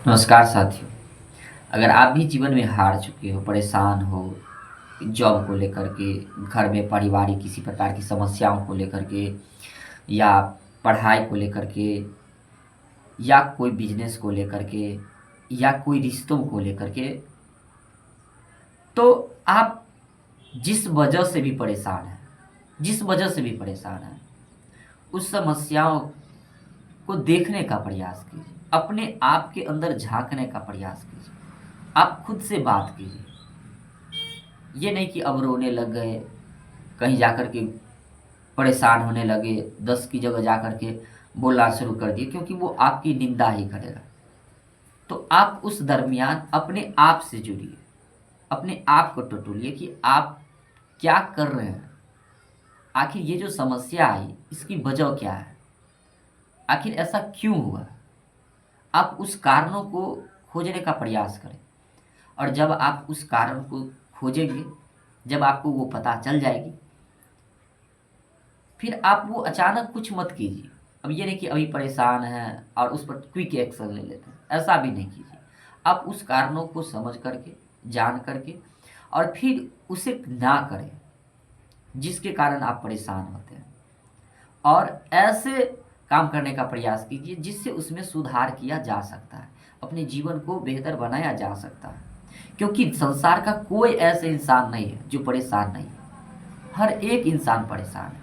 नमस्कार साथियों। अगर आप भी जीवन में हार चुके हो, परेशान हो, जॉब को लेकर के, घर में पारिवारिक किसी प्रकार की समस्याओं को लेकर के या पढ़ाई को लेकर के या कोई बिज़नेस को लेकर के या कोई रिश्तों को लेकर के, तो आप जिस वजह से भी परेशान हैं, जिस वजह से भी परेशान हैं, उस समस्याओं को देखने का प्रयास कीजिए। अपने आप के अंदर झाँकने का प्रयास कीजिए। आप खुद से बात कीजिए। ये नहीं कि अब रोने लग गए, कहीं जाकर के परेशान होने लगे, 10 की जगह जाकर के बोलना शुरू कर दिए, क्योंकि वो आपकी निंदा ही करेगा। तो आप उस दरमियान अपने आप से जुड़िए, अपने आप को टटोलिए कि आप क्या कर रहे हैं? आखिर ये जो समस्या आई, इसकी वजह क्या है? आखिर ऐसा क्यों हुआ? आप उस कारणों को खोजने का प्रयास करें। और जब आप उस कारण को खोजेंगे, जब आपको वो पता चल जाएगी, फिर आप वो अचानक कुछ मत कीजिए। अब ये नहीं कि अभी परेशान हैं और उस पर क्विक एक्शन ले लेते हैं, ऐसा भी नहीं कीजिए। आप उस कारणों को समझ करके, जान करके और फिर उसे ना करें जिसके कारण आप परेशान होते हैं। और ऐसे काम करने का प्रयास कीजिए जिससे उसमें सुधार किया जा सकता है, अपने जीवन को बेहतर बनाया जा सकता है। क्योंकि संसार का कोई ऐसा इंसान नहीं है जो परेशान नहीं है। हर एक इंसान परेशान है,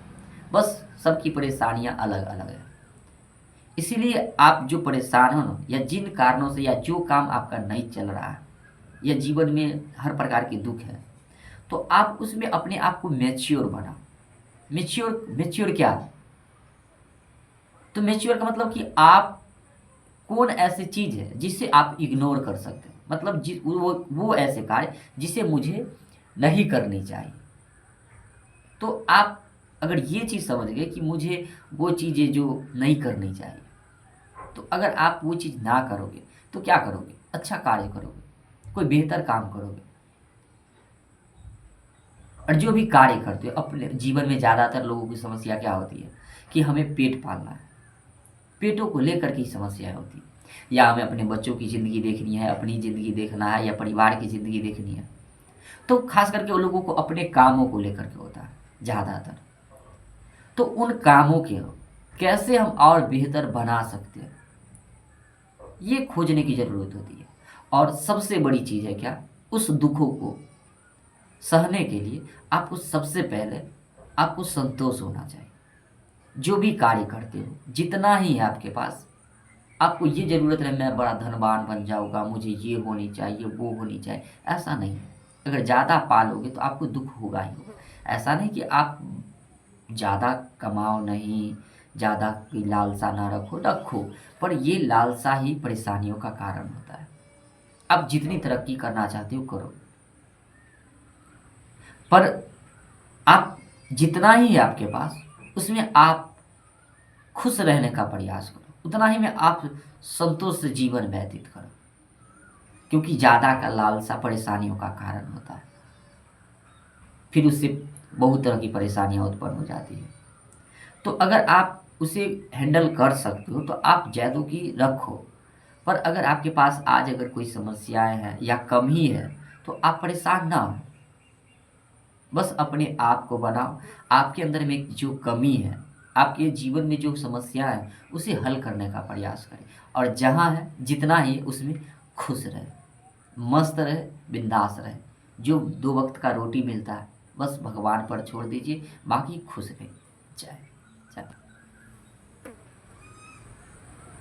बस सबकी परेशानियां अलग अलग है। इसीलिए आप जो परेशान हो ना, या जिन कारणों से, या जो काम आपका नहीं चल रहा है, या जीवन में हर प्रकार के दुख है, तो आप उसमें अपने आप को मैच्योर बनाओ। मैच्योर मैच्योर क्या है? तो मैच्योर का मतलब कि आप कौन ऐसी चीज़ है जिसे आप इग्नोर कर सकते हैं, मतलब वो ऐसे कार्य जिसे मुझे नहीं करनी चाहिए। तो आप अगर ये चीज़ समझ गए कि मुझे वो चीज़ें जो नहीं करनी चाहिए, तो अगर आप वो चीज़ ना करोगे तो क्या करोगे? अच्छा कार्य करोगे, कोई बेहतर काम करोगे। और जो भी कार्य करते हो अपने जीवन में, ज़्यादातर लोगों की समस्या क्या होती है कि हमें पेट पालना है, पेटों को लेकर के ही समस्याएं होती है। या हमें अपने बच्चों की ज़िंदगी देखनी है, अपनी ज़िंदगी देखना है, या परिवार की ज़िंदगी देखनी है। तो खास करके उन लोगों को अपने कामों को लेकर के होता है ज़्यादातर। तो उन कामों के कैसे हम और बेहतर बना सकते हैं, ये खोजने की ज़रूरत होती है। और सबसे बड़ी चीज़ है क्या? उस दुखों को सहने के लिए आपको सबसे पहले आपको संतोष होना चाहिए। जो भी कार्य करते हो, जितना ही है आपके पास, आपको ये ज़रूरत है मैं बड़ा धनवान बन जाऊँगा, मुझे ये होनी चाहिए, वो होनी चाहिए, ऐसा नहीं है। अगर ज़्यादा पालोगे तो आपको दुःख होगा ही होगा। ऐसा नहीं कि आप ज़्यादा कमाओ नहीं, ज़्यादा की लालसा ना रखो, रखो, पर ये लालसा ही परेशानियों का कारण होता है। आप जितनी तरक्की करना चाहते हो करो, पर आप जितना ही है आपके पास, उसमें आप खुश रहने का प्रयास करो, उतना ही में आप संतोष से जीवन व्यतीत करो। क्योंकि ज़्यादा का लालसा परेशानियों का कारण होता है, फिर उससे बहुत तरह की परेशानियाँ उत्पन्न हो जाती हैं। तो अगर आप उसे हैंडल कर सकते हो तो आप ज़्यादा की रखो। पर अगर आपके पास आज अगर कोई समस्याएँ हैं या कमी है, तो आप परेशान ना हो। बस अपने आप को बनाओ, आपके अंदर में जो कमी है, आपके जीवन में जो समस्या है, उसे हल करने का प्रयास करें। और जहाँ है, जितना ही है, उसमें खुश रहें, मस्त रहे, बिंदास रहे। जो 2 वक़्त का रोटी मिलता है, बस भगवान पर छोड़ दीजिए, बाकी खुश रहें। जय